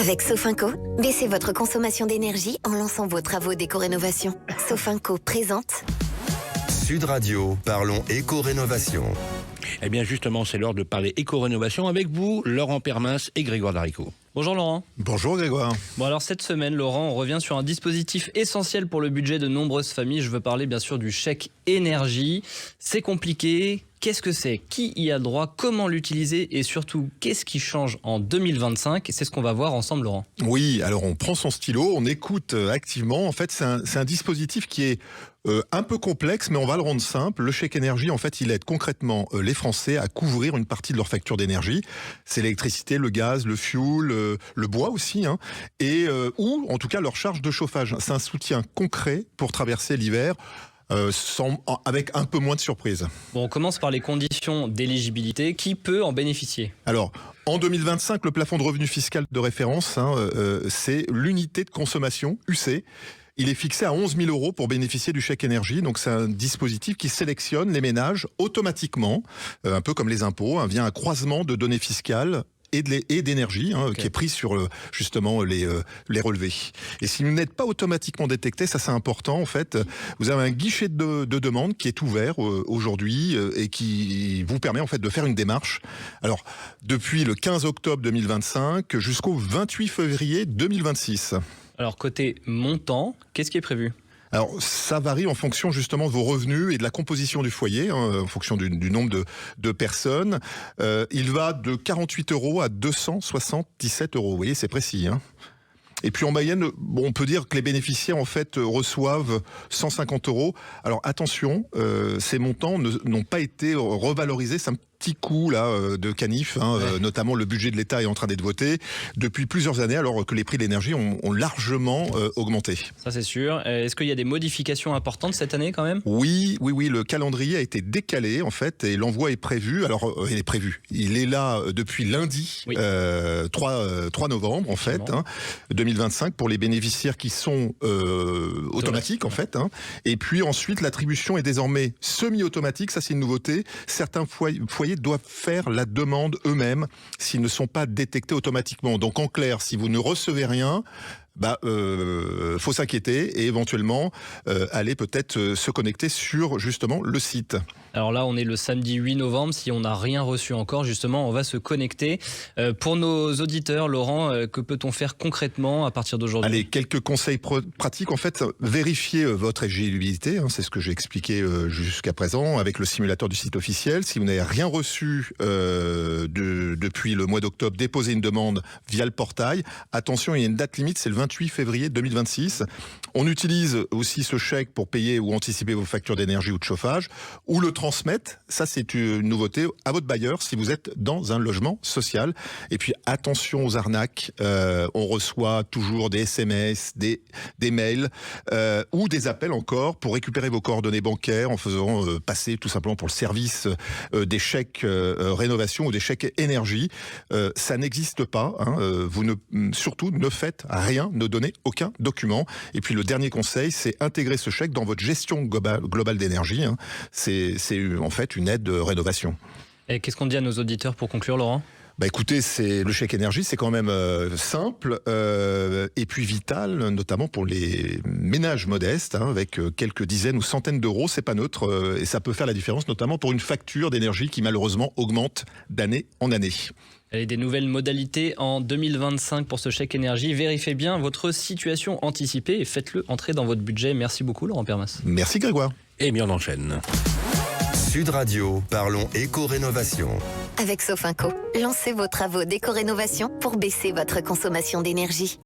Avec Sofinco, baissez votre consommation d'énergie en lançant vos travaux d'éco-rénovation. Sofinco présente Sud Radio, parlons éco-rénovation. Eh bien justement, c'est l'heure de parler éco-rénovation avec vous, Laurent Permins et Grégoire Darico. Bonjour Laurent. Bonjour Grégoire. Bon alors cette semaine Laurent, on revient sur un dispositif essentiel pour le budget de nombreuses familles. Je veux parler bien sûr du chèque énergie. C'est compliqué. Qu'est-ce que c'est? Qui y a le droit? Comment l'utiliser? Et surtout, qu'est-ce qui change en 2025? C'est ce qu'on va voir ensemble, Laurent. Oui, alors on prend son stylo, on écoute activement. En fait, c'est un dispositif qui est un peu complexe, mais on va le rendre simple. Le chèque énergie, en fait, il aide concrètement les Français à couvrir une partie de leur facture d'énergie. C'est l'électricité, le gaz, le fioul, le bois aussi, hein, et ou en tout cas leur charge de chauffage. C'est un soutien concret pour traverser l'hiver. Avec un peu moins de surprise. Bon, on commence par les conditions d'éligibilité. Qui peut en bénéficier? Alors, en 2025, le plafond de revenu fiscal de référence, c'est l'unité de consommation, UC. Il est fixé à 11 000 € pour bénéficier du chèque énergie. Donc, c'est un dispositif qui sélectionne les ménages automatiquement, un peu comme les impôts, via un croisement de données fiscales et d'énergie, Okay. qui est prise sur justement les relevés. Et si vous n'êtes pas automatiquement détecté, ça c'est important en fait, vous avez un guichet de demande qui est ouvert aujourd'hui et qui vous permet en fait de faire une démarche. Alors depuis le 15 octobre 2025 jusqu'au 28 février 2026. Alors côté montant, qu'est-ce qui est prévu? Alors, ça varie en fonction justement de vos revenus et de la composition du foyer, en fonction du nombre de personnes. Il va de 48 € à 277 €. Vous voyez, c'est précis. Et puis en moyenne, on peut dire que les bénéficiaires en fait reçoivent 150 €. Alors attention, ces montants n'ont pas été revalorisés. C'est un petit coup là de canif, notamment le budget de l'État est en train d'être voté depuis plusieurs années, alors que les prix de l'énergie ont largement augmenté. Ça c'est sûr. Est-ce qu'il y a des modifications importantes cette année quand même? Oui, le calendrier a été décalé en fait et l'envoi est prévu. Alors il est prévu. Il est là depuis lundi, oui. 3 novembre en fait, 2025 pour les bénéficiaires qui sont automatiques en fait. Et puis ensuite l'attribution est désormais semi-automatique. Ça c'est une nouveauté. Certains foyers doivent faire la demande eux-mêmes s'ils ne sont pas détectés automatiquement. Donc en clair, si vous ne recevez rien, faut s'inquiéter et éventuellement aller peut-être se connecter sur justement le site. Alors là, on est le samedi 8 novembre. Si on n'a rien reçu encore, justement, on va se connecter. Pour nos auditeurs, Laurent, que peut-on faire concrètement à partir d'aujourd'hui? Allez, quelques conseils pratiques. En fait, vérifiez votre éligibilité. C'est ce que j'ai expliqué jusqu'à présent avec le simulateur du site officiel. Si vous n'avez rien reçu depuis le mois d'octobre, déposez une demande via le portail. Attention, il y a une date limite, c'est le 28 février 2026. On utilise aussi ce chèque pour payer ou anticiper vos factures d'énergie ou de chauffage, ou le transmettre, ça c'est une nouveauté, à votre bailleur si vous êtes dans un logement social. Et puis attention aux arnaques, on reçoit toujours des SMS, des mails ou des appels encore pour récupérer vos coordonnées bancaires en faisant passer tout simplement pour le service des chèques rénovation ou des chèques énergie. Ça n'existe pas, surtout ne faites rien, ne donnez aucun document. Et puis le dernier conseil, c'est intégrer ce chèque dans votre gestion globale d'énergie. C'est en fait une aide de rénovation. Et qu'est-ce qu'on dit à nos auditeurs pour conclure, Laurent? Écoutez, c'est le chèque énergie, c'est quand même simple et puis vital, notamment pour les ménages modestes, avec quelques dizaines ou centaines d'euros. C'est pas neutre et ça peut faire la différence, notamment pour une facture d'énergie qui malheureusement augmente d'année en année. Et des nouvelles modalités en 2025 pour ce chèque énergie. Vérifiez bien votre situation anticipée et faites-le entrer dans votre budget. Merci beaucoup, Laurent Permins. Merci Grégoire. Eh bien on enchaîne. Sud Radio, parlons éco-rénovation. avec Sofinco. Lancez vos travaux d'éco-rénovation pour baisser votre consommation d'énergie.